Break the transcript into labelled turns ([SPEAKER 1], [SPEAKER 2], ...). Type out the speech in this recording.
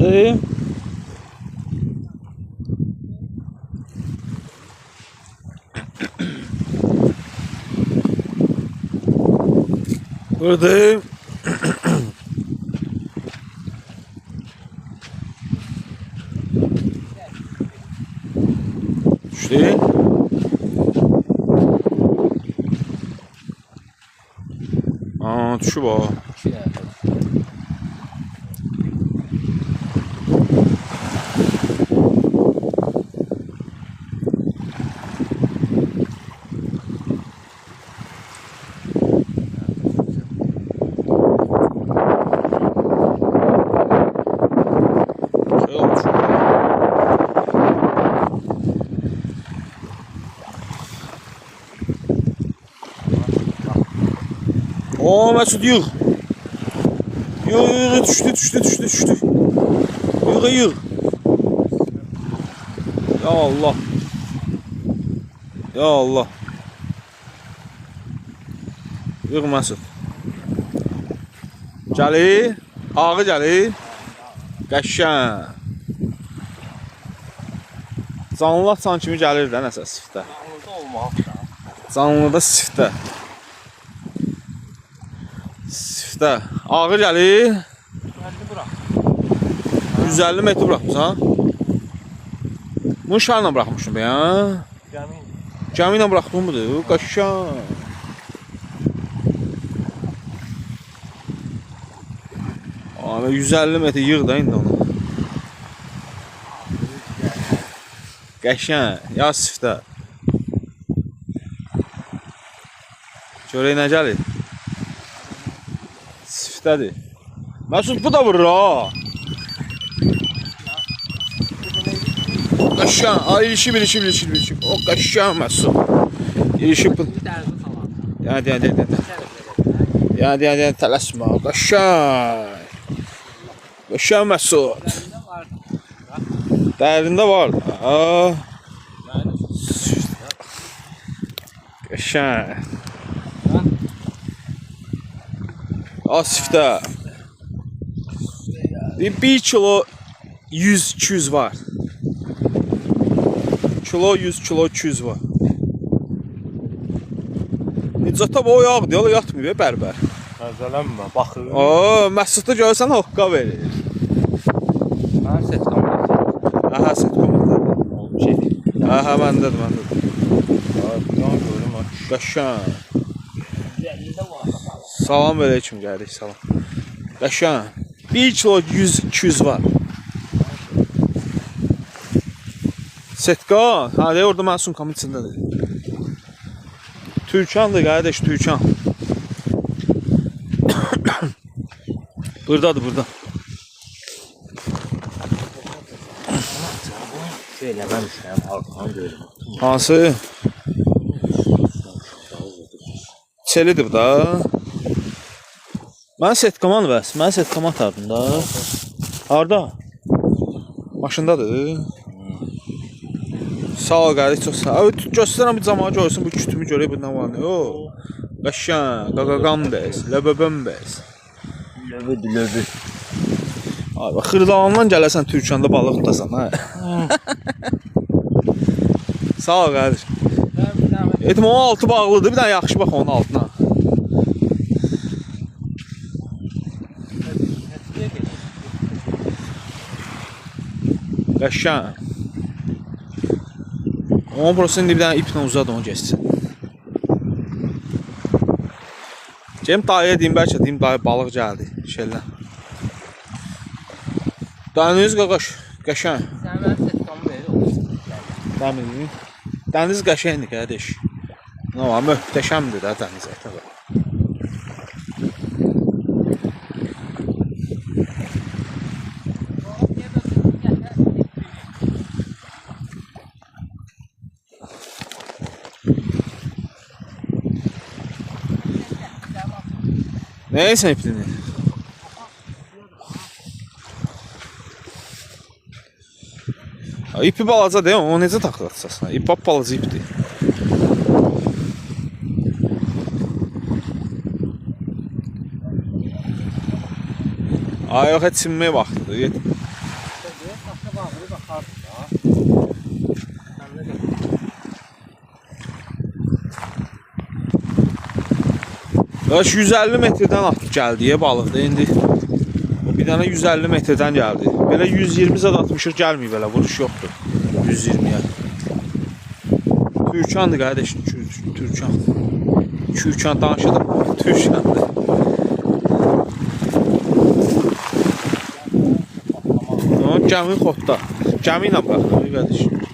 [SPEAKER 1] Buradayım. Buradayım. Düştü. Aa, düşüb o. Oo, Mesut yığ. Yığ, düştü. Yığ. Ya Allah. Ya Allah. Yığ Mesut. Gəlir. Ağı gəlir. Qəşəng. Canlılar san kimi gəlir də nəsə sifdə. Canlıda sifdə. Sifdə. Ağı gəlir. 150 metr bırakmışsan. Bunu şarla bırakmışsın be ya. Gəmi ilə bıraktın budur. Qəşəng. Abi 150 metr yığ da indi onu. Qəşəng. Ya sifdə. Görək nə gəlir. Sifdədir. Mesut bu da vurur ha. Qəşəng. Ay ilişib. O qəşəng Mesut. İlişib. Ya tələsmə. Qəşəng. Qəşəng Mesut. Dərində var. Qəşəng. Asifdə 1 kilo 100-200 var. Kilo 100 kilo 200 var. Nicata bu yağdır, yola yatmıyor bərbər.
[SPEAKER 2] Məzələnmə, baxır.
[SPEAKER 1] Məsudda görsən hoqqa verir.
[SPEAKER 2] Hər set komentdir.
[SPEAKER 1] Aha, set komentdir.
[SPEAKER 2] Şey.
[SPEAKER 1] Aha, məndədir.
[SPEAKER 2] Buradan görürüm.
[SPEAKER 1] Qəşəng. Salam aleyküm, gəldik, salam. Qəşəng. 1 kilo 100-200 var. Setka, hadi orada mən sumkamın içindədir. Türkandır, qardaş, Türkan. Buradadır, burada.
[SPEAKER 2] Şöyle məmişəm, arxanı görürüm.
[SPEAKER 1] Hansı? Çelidir bu da. Mən setkaman bəs, mən setkama atardım da. Harada? Maşındadır. Sağ ol qardaş, çox sağ ol. Göstərəm bir camaat görsün, bu kütümü görək bu nə var nə. Qəşəng, qaqaqam bəs, ləbəbəm bəs.
[SPEAKER 2] Löbü.
[SPEAKER 1] Ay, Xırdalandan gələsən Türkanda balıq tutasan, hə? Sağ ol qardaş. Etim onun altı bağlıdır, bir dənə yaxşı bax onun altına. Qəşəng. 10% bir dənə iplə uzadı onu geçsin. Cem dayıya deyim, bəlkə deyim dayı balıq gəldi şeylə. Dəniz qaqaş, qəşəng.
[SPEAKER 2] Sən mən setkamı verir.
[SPEAKER 1] Dəniz. Dəniz qəşəngdir qardaş. Nə var, möhtəşəmdir də dəniz. Neyse iplini. İpi balaca deyil, o necə taxılacaqsan? İp balaca ipdir. Ay, yox, heç sinməyə vaxtıdır. Qardaş 150 metrdən atıb gəldi balıqda indi. Bir dənə 150 metrdən gəldi. Belə 120 zad atmışıq, gəlməyib belə, vuruş yoxdur. 120-yə. Türkandır qardaş, Türkan. Türkan danışıdım, Türkandır. Tamam, gəmi xotda. Gəmi ilə baxdım qardaş.